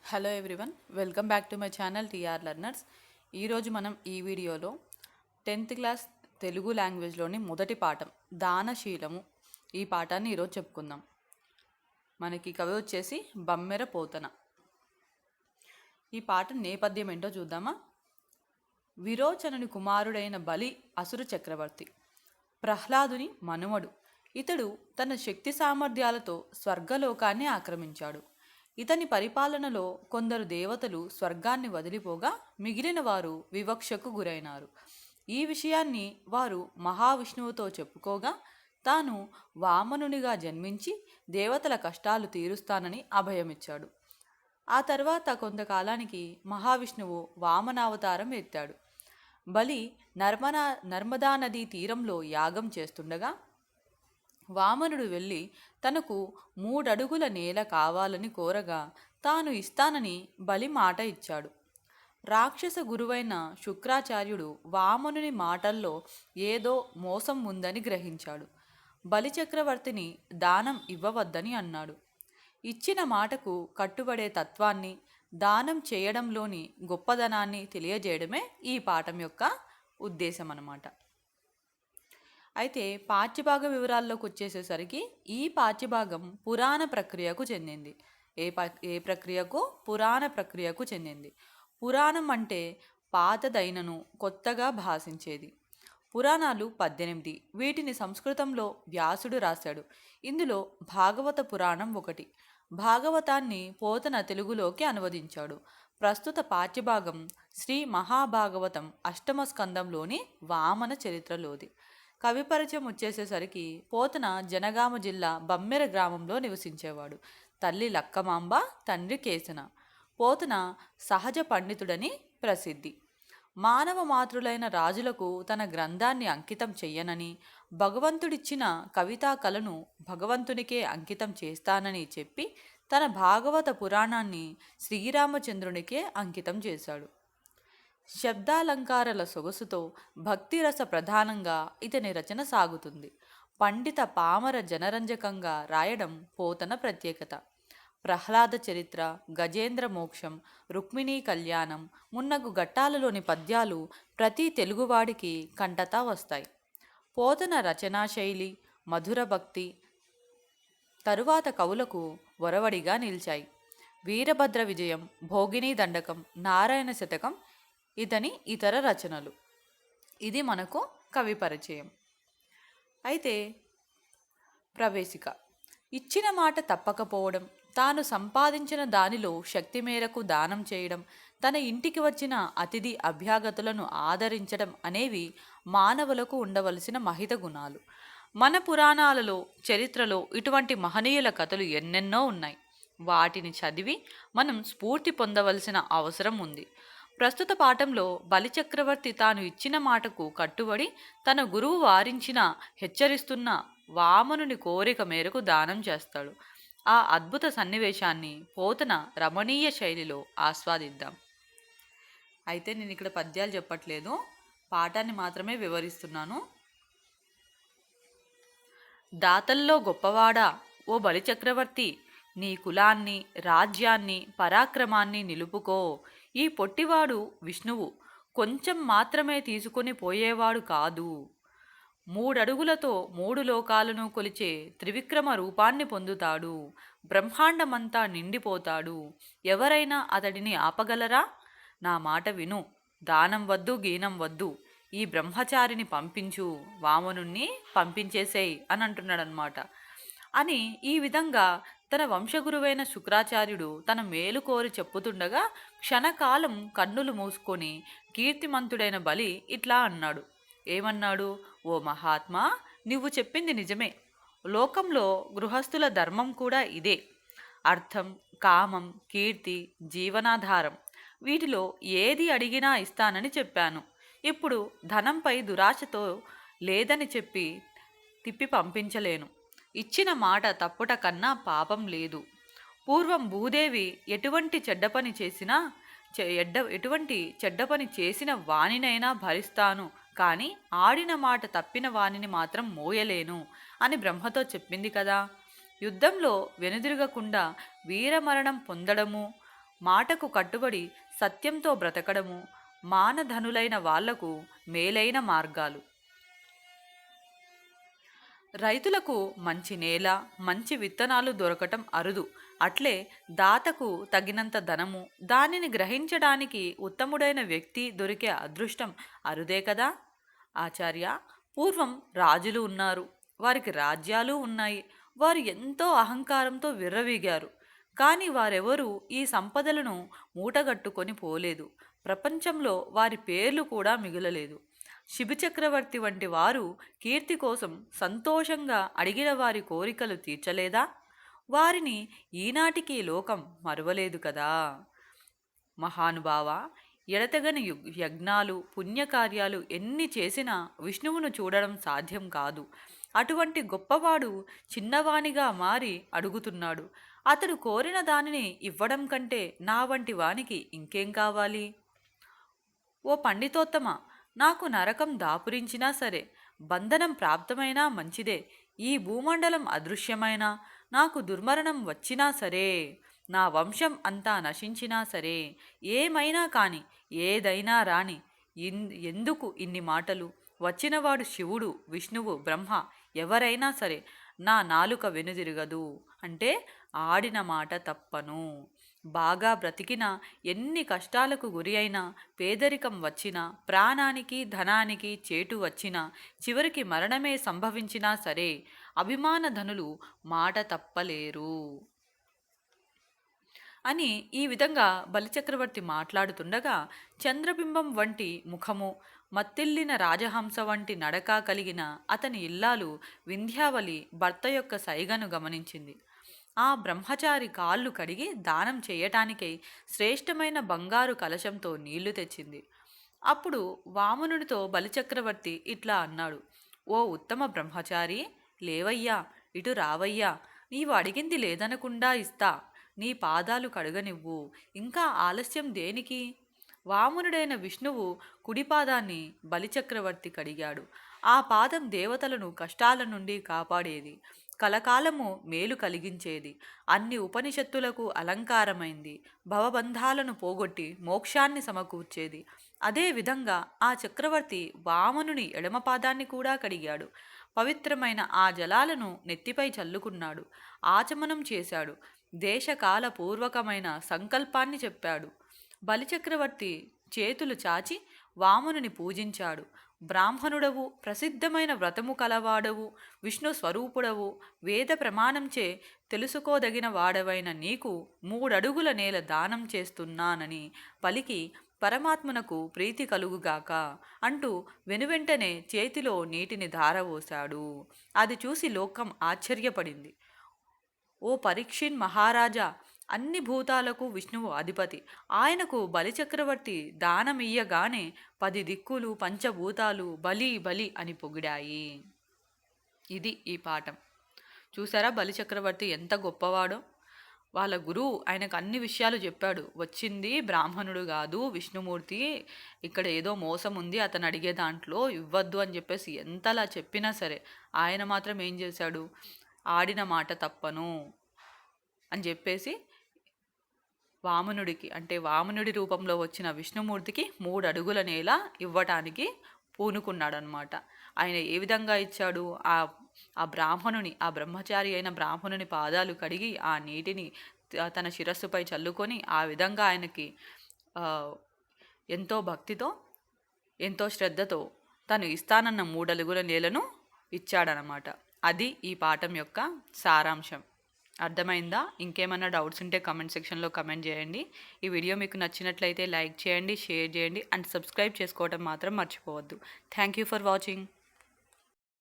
Hello everyone, welcome back to my channel TR learners. ఈరోజు మనం ఈ వీడియోలో 10th క్లాస్ తెలుగు లాంగ్వేజ్లోని మొదటి పాఠం దానశీలము ఈ పాఠాన్ని ఈరోజు చెప్పుకుందాం. మనకి కవి వచ్చేసి బమ్మెర పోతన. ఈ పాఠం నేపథ్యం ఏంటో చూద్దామా. విరోచనుని కుమారుడైన బలి అసురు చక్రవర్తి, ప్రహ్లాదుని మనుమడు. ఇతడు తన శక్తి సామర్థ్యాలతో స్వర్గలోకాన్ని ఆక్రమించాడు. ఇతని పరిపాలనలో కొందరు దేవతలు స్వర్గాన్ని వదిలిపోగా మిగిలిన వారు వివక్షకు గురైనారు. ఈ విషయాన్ని వారు మహావిష్ణువుతో చెప్పుకోగా తాను వామనునిగా జన్మించి దేవతల కష్టాలు తీరుస్తానని అభయమిచ్చాడు. ఆ తర్వాత కొంతకాలానికి మహావిష్ణువు వామనావతారం ఎత్తాడు. బలి నర్మదా నదీ తీరంలో యాగం చేస్తుండగా వామనుడు వెళ్ళి తనకు 3 అడుగుల నేల కావాలని కోరగా తాను ఇస్తానని బలి మాట ఇచ్చాడు. రాక్షస గురువైన శుక్రాచార్యుడు వామనుని మాటల్లో ఏదో మోసం ఉందని గ్రహించాడు. బలి చక్రవర్తిని దానం ఇవ్వవద్దని అన్నాడు. ఇచ్చిన మాటకు కట్టుబడే తత్వాన్ని, దానం చేయడంలోని గొప్పదనాన్ని తెలియజేయడమే ఈ పాఠం యొక్క ఉద్దేశం అన్నమాట. అయితే పాఠ్యభాగ వివరాల్లోకి వచ్చేసేసరికి ఈ పాఠ్యభాగం పురాణ ప్రక్రియకు చెందింది. ఏ ప్రక్రియకు? పురాణ ప్రక్రియకు చెందింది. పురాణం అంటే పాతదైనను కొత్తగా భాషించేది. పురాణాలు 18. వీటిని సంస్కృతంలో వ్యాసుడు రాశాడు. ఇందులో భాగవత పురాణం ఒకటి. భాగవతాన్ని పోతన తెలుగులోకి అనువదించాడు. ప్రస్తుత పాఠ్యభాగం శ్రీ మహాభాగవతం 8వ స్కందంలోని వామన చరిత్రలోది. కవి పరిచయం వచ్చేసేసరికి పోతన జనగామ జిల్లా బమ్మెర గ్రామంలో నివసించేవాడు. తల్లి లక్కమాంబ, తండ్రి కేసన. పోతన సహజ పండితుడని ప్రసిద్ధి. మానవ మాతృలైన రాజులకు తన గ్రంథాన్ని అంకితం చెయ్యనని, భగవంతుడిచ్చిన కవితా కళను భగవంతునికే అంకితం చేస్తానని చెప్పి తన భాగవత పురాణాన్ని శ్రీరామచంద్రునికే అంకితం చేశాడు. శబ్దాలంకారాల సొగసుతో భక్తిరస ప్రధానంగా ఇతని రచన సాగుతుంది. పండిత పామర జనరంజకంగా రాయడం పోతన ప్రత్యేకత. ప్రహ్లాద చరిత్ర, గజేంద్ర మోక్షం, రుక్మిణీ కళ్యాణం మున్నగు ఘట్టాలలోని పద్యాలు ప్రతి తెలుగువాడికి కంటతా వస్తాయి. పోతన రచనా శైలి, మధుర భక్తి తరువాత కవులకు ఒరవడిగా నిలిచాయి. వీరభద్ర విజయం, భోగిని దండకం, నారాయణ శతకం ఇతని ఇతర రచనలు. ఇది మనకు కవి పరిచయం. అయితే ప్రవేశిక. ఇచ్చిన మాట తప్పకపోవడం, తాను సంపాదించిన దానిలో శక్తి మేరకు దానం చేయడం, తన ఇంటికి వచ్చిన అతిథి అభ్యాగతులను ఆదరించడం అనేవి మానవులకు ఉండవలసిన మహిత గుణాలు. మన పురాణాలలో, చరిత్రలో ఇటువంటి మహనీయుల కథలు ఎన్నెన్నో ఉన్నాయి. వాటిని చదివి మనం స్ఫూర్తి పొందవలసిన అవసరం ఉంది. ప్రస్తుత పాఠంలో బలిచక్రవర్తి తాను ఇచ్చిన మాటకు కట్టుబడి తన గురువు వారించిన హెచ్చరిస్తున్న వామనుని కోరిక మేరకు దానం చేస్తాడు. ఆ అద్భుత సన్నివేశాన్ని పోతన రమణీయ శైలిలో ఆస్వాదిద్దాం. అయితే నేను ఇక్కడ పద్యాలు చెప్పట్లేదు, పాఠాన్ని మాత్రమే వివరిస్తున్నాను. దాతల్లో గొప్పవాడా ఓ బలిచక్రవర్తి, నీ కులాన్ని, రాజ్యాన్ని, పరాక్రమాన్ని నిలుపుకో. ఈ పొట్టివాడు విష్ణువు కొంచెం మాత్రమే తీసుకొని పోయేవాడు కాదు. 3 అడుగులతో 3 లోకాలను కొలిచే త్రివిక్రమ రూపాన్ని పొందుతాడు. బ్రహ్మాండమంతా నిండిపోతాడు. ఎవరైనా అతడిని ఆపగలరా? నా మాట విను. దానం వద్దు, గీనం వద్దు. ఈ బ్రహ్మచారిని పంపించు, వామనుణ్ణి పంపించేసేయ్ అని అంటున్నాడనమాట. అని ఈ విధంగా తన వంశగురువైన శుక్రాచార్యుడు తన మేలు కోరి చెప్పుతుండగా క్షణకాలం కన్నులు మూసుకొని కీర్తిమంతుడైన బలి ఇట్లా అన్నాడు. ఏమన్నాడు? ఓ మహాత్మా, నువ్వు చెప్పింది నిజమే. లోకంలో గృహస్థుల ధర్మం కూడా ఇదే. అర్థం, కామం, కీర్తి జీవనాధారం. వీటిలో ఏది అడిగినా ఇస్తానని చెప్పాను. ఇప్పుడు ధనంపై దురాశతో లేదని చెప్పి తిప్పి పంపించలేను. ఇచ్చిన మాట తప్పుట కన్నా పాపం లేదు. పూర్వం భూదేవి ఎటువంటి చెడ్డ పని చేసిన వానినైనా భరిస్తాను, కానీ ఆడిన మాట తప్పిన వానిని మాత్రం మోయలేను అని బ్రహ్మతో చెప్పింది కదా. యుద్ధంలో వెనుదిరగకుండా వీరమరణం పొందడము, మాటకు కట్టుబడి సత్యంతో బ్రతకడము మానధనులైన వాళ్లకు మేలైన మార్గాలు. రైతులకు మంచి నేల, మంచి విత్తనాలు దొరకటం అరుదు. అట్లే దాతకు తగినంత ధనము, దానిని గ్రహించడానికి ఉత్తముడైన వ్యక్తి దొరికే అదృష్టం అరుదే కదా. ఆచార్య, పూర్వం రాజులు ఉన్నారు, వారికి రాజ్యాలు ఉన్నాయి. వారు ఎంతో అహంకారంతో విర్రవీగారు. కానీ వారెవరూ ఈ సంపదలను మూటగట్టుకొని పోలేదు. ప్రపంచంలో వారి పేర్లు కూడా మిగులలేదు. శిబిచక్రవర్తి వంటి వారు కీర్తి కోసం సంతోషంగా అడిగిన వారి కోరికలు తీర్చలేదా? వారిని ఈనాటికి లోకం మరువలేదు కదా. మహానుభావ, ఎడతెగని యజ్ఞాలు పుణ్యకార్యాలు ఎన్ని చేసినా విష్ణువును చూడడం సాధ్యం కాదు. అటువంటి గొప్పవాడు చిన్నవానిగా మారి అడుగుతున్నాడు. అతడు కోరిన దానిని ఇవ్వడం కంటే నా వంటి వానికి ఇంకేం కావాలి? ఓ పండితోత్తమ, నాకు నరకం దాపురించినా సరే, బంధనం ప్రాప్తమైనా మంచిదే. ఈ భూమండలం అదృశ్యమైనా, నాకు దుర్మరణం వచ్చినా సరే, నా వంశం అంతా నశించినా సరే, ఏమైనా కాని, ఏదైనా రాని, ఎందుకు ఇన్ని మాటలు? వచ్చినవాడు శివుడు, విష్ణువు, బ్రహ్మ, ఎవరైనా సరే నా నాలుక వెనుదిరగదు అంటే ఆడిన మాట తప్పను. బాగా బ్రతికినా, ఎన్ని కష్టాలకు గురి అయినా, పేదరికం వచ్చినా, ప్రాణానికి ధనానికి చేటు వచ్చినా, చివరికి మరణమే సంభవించినా సరే అభిమానధనులు మాట తప్పలేరు అని ఈ విధంగా బలిచక్రవర్తి మాట్లాడుతుండగా చంద్రబింబం వంటి ముఖము, మత్తిల్లిన రాజహంస వంటి నడక కలిగిన అతని ఇల్లాలు వింధ్యావళి భర్త యొక్క సైగను గమనించింది. ఆ బ్రహ్మచారి కాళ్ళు కడిగి దానం చేయటానికై శ్రేష్టమైన బంగారు కలశంతో నీళ్లు తెచ్చింది. అప్పుడు వామనుడితో బలిచక్రవర్తి ఇట్లా అన్నాడు: ఓ ఉత్తమ బ్రహ్మచారి, లేవయ్యా, ఇటు రావయ్యా, నీవు అడిగింది లేదనకుండా ఇస్తా. నీ పాదాలు కడుగనివ్వు, ఇంకా ఆలస్యం దేనికి? వామనుడైన విష్ణువు కుడిపాదాన్ని బలిచక్రవర్తి కడిగాడు. ఆ పాదం దేవతలను కష్టాల నుండి కాపాడేది, కలకాలము మేలు కలిగించేది, అన్ని ఉపనిషత్తులకు అలంకారమైంది, భవబంధాలను పోగొట్టి మోక్షాన్ని సమకూర్చేది. అదేవిధంగా ఆ చక్రవర్తి వామనుని ఎడమపాదాన్ని కూడా కడిగాడు. పవిత్రమైన ఆ జలాలను నెత్తిపై చల్లుకున్నాడు, ఆచమనం చేశాడు, దేశకాల పూర్వకమైన సంకల్పాన్ని చెప్పాడు. బలిచక్రవర్తి చేతులు చాచి వామనుని పూజించాడు. బ్రాహ్మణుడవు, ప్రసిద్ధమైన వ్రతము కలవాడవు, విష్ణు స్వరూపుడవు, వేద ప్రమాణంచే తెలుసుకోదగిన వాడవైన నీకు 3 అడుగుల నేల దానం చేస్తున్నానని పలికి పరమాత్మనకు ప్రీతి కలుగుగాక అంటూ వెనువెంటనే చేతిలో నీటిని ధారవోశాడు. అది చూసి లోకం ఆశ్చర్యపడింది. ఓ పరీక్షిన్ మహారాజా, అన్ని భూతాలకు విష్ణువు అధిపతి. ఆయనకు బలిచక్రవర్తి దానమియ్యగానే 10 దిక్కులు పంచభూతాలు బలి బలి అని పొగిడాయి. ఇది ఈ పాఠం. చూసారా బలిచక్రవర్తి ఎంత గొప్పవాడో? వాళ్ళ గురువు ఆయనకు అన్ని విషయాలు చెప్పాడు. వచ్చింది బ్రాహ్మణుడు కాదు, విష్ణుమూర్తి, ఇక్కడ ఏదో మోసం ఉంది, అతను అడిగే దాంట్లో ఇవ్వద్దు అని చెప్పేసి ఎంతలా చెప్పినా సరే ఆయన మాత్రం ఏం చేశాడు? ఆడిన మాట తప్పను అని చెప్పేసి వామనుడికి, అంటే వామనుడి రూపంలో వచ్చిన విష్ణుమూర్తికి 3 అడుగుల నేల ఇవ్వటానికి పూనుకున్నాడనమాట. ఆయన ఏ విధంగా ఇచ్చాడు? ఆ బ్రాహ్మణుని, ఆ బ్రహ్మచారి అయిన బ్రాహ్మణుని పాదాలు కడిగి ఆ నీటిని తన శిరస్సుపై చల్లుకొని ఆ విధంగా ఆయనకి ఎంతో భక్తితో, ఎంతో శ్రద్ధతో తను ఇస్తానన్న 3 అడుగుల నేలను ఇచ్చాడనమాట. అది ఈ పాఠం యొక్క సారాంశం. అర్థమైందా? ఇంకేమైనా డౌట్స్ ఉంటే కమెంట్ సెక్షన్లో కమెంట్ చేయండి. ఈ వీడియో మీకు నచ్చినట్లయితే లైక్ చేయండి, షేర్ చేయండి అండ్ సబ్స్క్రైబ్ చేసుకోవడం మాత్రం మర్చిపోవద్దు. Thank you for watching.